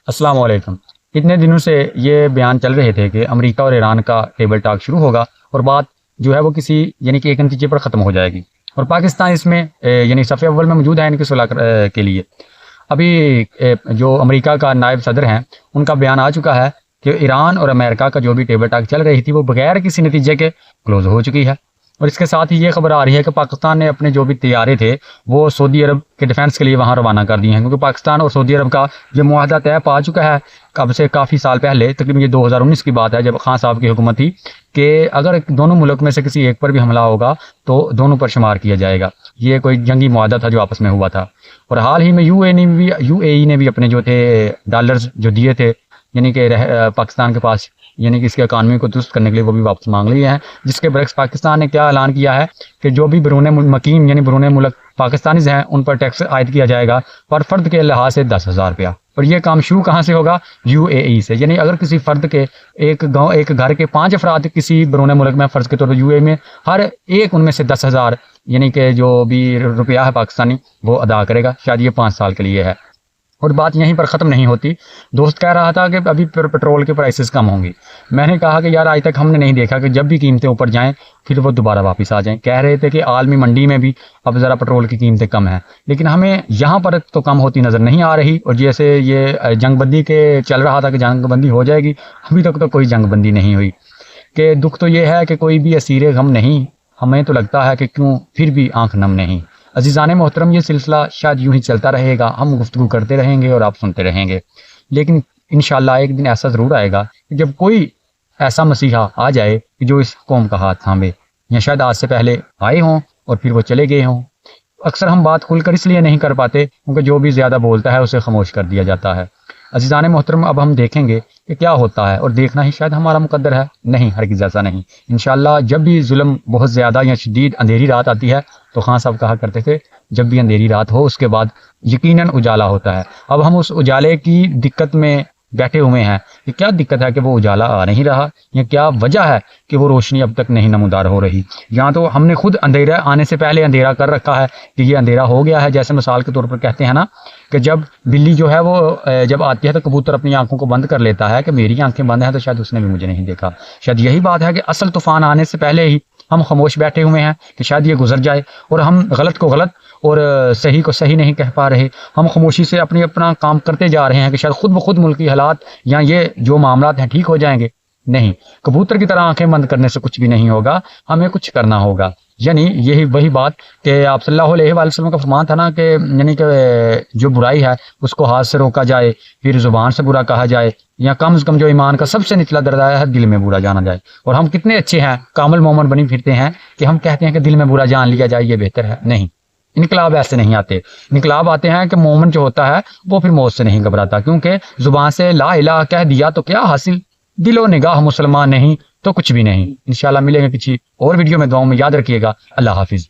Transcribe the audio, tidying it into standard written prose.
السلام علیکم۔ اتنے دنوں سے یہ بیان چل رہے تھے کہ امریکہ اور ایران کا ٹیبل ٹاک شروع ہوگا اور بات جو ہے وہ کسی یعنی کہ ایک نتیجے پر ختم ہو جائے گی، اور پاکستان اس میں یعنی صف اول میں موجود ہے ان کی صلح کے لیے۔ ابھی جو امریکہ کا نائب صدر ہیں ان کا بیان آ چکا ہے کہ ایران اور امریکہ کا جو بھی ٹیبل ٹاک چل رہی تھی وہ بغیر کسی نتیجے کے کلوز ہو چکی ہے۔ اور اس کے ساتھ ہی یہ خبر آ رہی ہے کہ پاکستان نے اپنے جو بھی طیارے تھے وہ سعودی عرب کے ڈیفنس کے لیے وہاں روانہ کر دیے ہیں، کیونکہ پاکستان اور سعودی عرب کا یہ معاہدہ طے پا چکا ہے اب سے کافی سال پہلے، تقریباً یہ 2019 کی بات ہے جب خان صاحب کی حکومت تھی، کہ اگر دونوں ملک میں سے کسی ایک پر بھی حملہ ہوگا تو دونوں پر شمار کیا جائے گا۔ یہ کوئی جنگی معاہدہ تھا جو آپس میں ہوا تھا۔ اور حال ہی میں یو اے ای نے بھی اپنے جو تھے ڈالرز جو دیے تھے یعنی کہ پاکستان کے پاس، یعنی کہ اس کی اکانومی کو درست کرنے کے لیے وہ بھی واپس مانگ لیے ہیں، جس کے برعکس پاکستان نے کیا اعلان کیا ہے کہ جو بھی بیرون مقیم یعنی بیرون ملک پاکستانیز ہیں ان پر ٹیکس عائد کیا جائے گا پر فرد کے لحاظ سے 10,000 روپیہ۔ اور یہ کام شروع کہاں سے ہوگا؟ یو اے ای سے، یعنی اگر کسی فرد کے ایک گھر کے 5 افراد کسی بیرون ملک میں فرض کے طور پر یو اے میں، ہر ایک ان میں سے 10,000 یعنی کہ جو بھی روپیہ ہے پاکستانی وہ ادا کرے گا۔ شاید یہ 5 سال کے لیے ہے۔ اور بات یہیں پر ختم نہیں ہوتی۔ دوست کہہ رہا تھا کہ ابھی پیٹرول کے پرائسز کم ہوں گی۔ میں نے کہا کہ یار آج تک ہم نے نہیں دیکھا کہ جب بھی قیمتیں اوپر جائیں پھر وہ دوبارہ واپس آ جائیں۔ کہہ رہے تھے کہ عالمی منڈی میں بھی اب ذرا پیٹرول کی قیمتیں کم ہیں، لیکن ہمیں یہاں پر تو کم ہوتی نظر نہیں آ رہی۔ اور جیسے یہ جنگ بندی کے چل رہا تھا کہ جنگ بندی ہو جائے گی، ابھی تک تو کوئی جنگ بندی نہیں ہوئی۔ کہ دکھ تو یہ ہے کہ کوئی بھی اسیر غم نہیں، ہمیں تو لگتا ہے کہ کیوں پھر بھی آنکھ نم نہیں۔ عزیزان محترم، یہ سلسلہ شاید یوں ہی چلتا رہے گا، ہم گفتگو کرتے رہیں گے اور آپ سنتے رہیں گے، لیکن انشاءاللہ ایک دن ایسا ضرور آئے گا کہ جب کوئی ایسا مسیحا آ جائے کہ جو اس قوم کا ہاتھ تھامے، یا شاید آج سے پہلے آئے ہوں اور پھر وہ چلے گئے ہوں۔ اکثر ہم بات کھل کر اس لیے نہیں کر پاتے کیونکہ جو بھی زیادہ بولتا ہے اسے خاموش کر دیا جاتا ہے۔ عزیزان محترم، اب ہم دیکھیں گے کہ کیا ہوتا ہے، اور دیکھنا ہی شاید ہمارا مقدر ہے۔ نہیں، ہرگز ایسا نہیں۔ انشاءاللہ جب بھی ظلم بہت زیادہ یا شدید اندھیری رات آتی ہے تو خان صاحب کہا کرتے تھے جب بھی اندھیری رات ہو اس کے بعد یقیناً اجالا ہوتا ہے۔ اب ہم اس اجالے کی دقت میں بیٹھے ہوئے ہیں کہ کیا دقت ہے کہ وہ اجالا آ نہیں رہا، یا کیا وجہ ہے کہ وہ روشنی اب تک نہیں نمودار ہو رہی، یا تو ہم نے خود اندھیرا آنے سے پہلے اندھیرا کر رکھا ہے کہ یہ اندھیرا ہو گیا ہے۔ جیسے مثال کے طور پر کہتے ہیں نا کہ جب بلی جو ہے وہ جب آتی ہے تو کبوتر اپنی آنکھوں کو بند کر لیتا ہے کہ میری آنکھیں بند ہیں تو شاید اس نے بھی مجھے نہیں دیکھا۔ شاید یہی بات ہے کہ اصل طوفان آنے سے پہلے ہی ہم خاموش بیٹھے ہوئے ہیں کہ شاید یہ گزر جائے، اور ہم غلط کو غلط اور صحیح کو صحیح نہیں کہہ پا رہے۔ ہم خاموشی سے اپنا کام کرتے جا رہے ہیں کہ شاید خود بخود ملکی حالات یا یہ جو معاملات ہیں ٹھیک ہو جائیں گے۔ نہیں، کبوتر کی طرح آنکھیں بند کرنے سے کچھ بھی نہیں ہوگا، ہمیں کچھ کرنا ہوگا۔ یعنی یہی وہی بات کہ آپ صلی اللہ علیہ وآلہ وسلم کا فرمان تھا نا کہ یعنی کہ جو برائی ہے اس کو ہاتھ سے روکا جائے، پھر زبان سے برا کہا جائے، یا کم از کم جو ایمان کا سب سے نچلا درجہ ہے دل میں برا جانا جائے۔ اور ہم کتنے اچھے ہیں، کامل مومن بنی پھرتے ہیں کہ ہم کہتے ہیں کہ دل میں برا جان لیا جائے یہ بہتر ہے۔ نہیں، انقلاب ایسے نہیں آتے۔ انقلاب آتے ہیں کہ مومن جو ہوتا ہے وہ پھر موت سے نہیں گھبراتا، کیونکہ زبان سے لا الہ کہہ دیا تو کیا حاصل، دل و نگاہ مسلمان نہیں تو کچھ بھی نہیں۔ انشاءاللہ ملیں گے کسی اور ویڈیو میں، دعاؤں میں یاد رکھیے گا۔ اللہ حافظ۔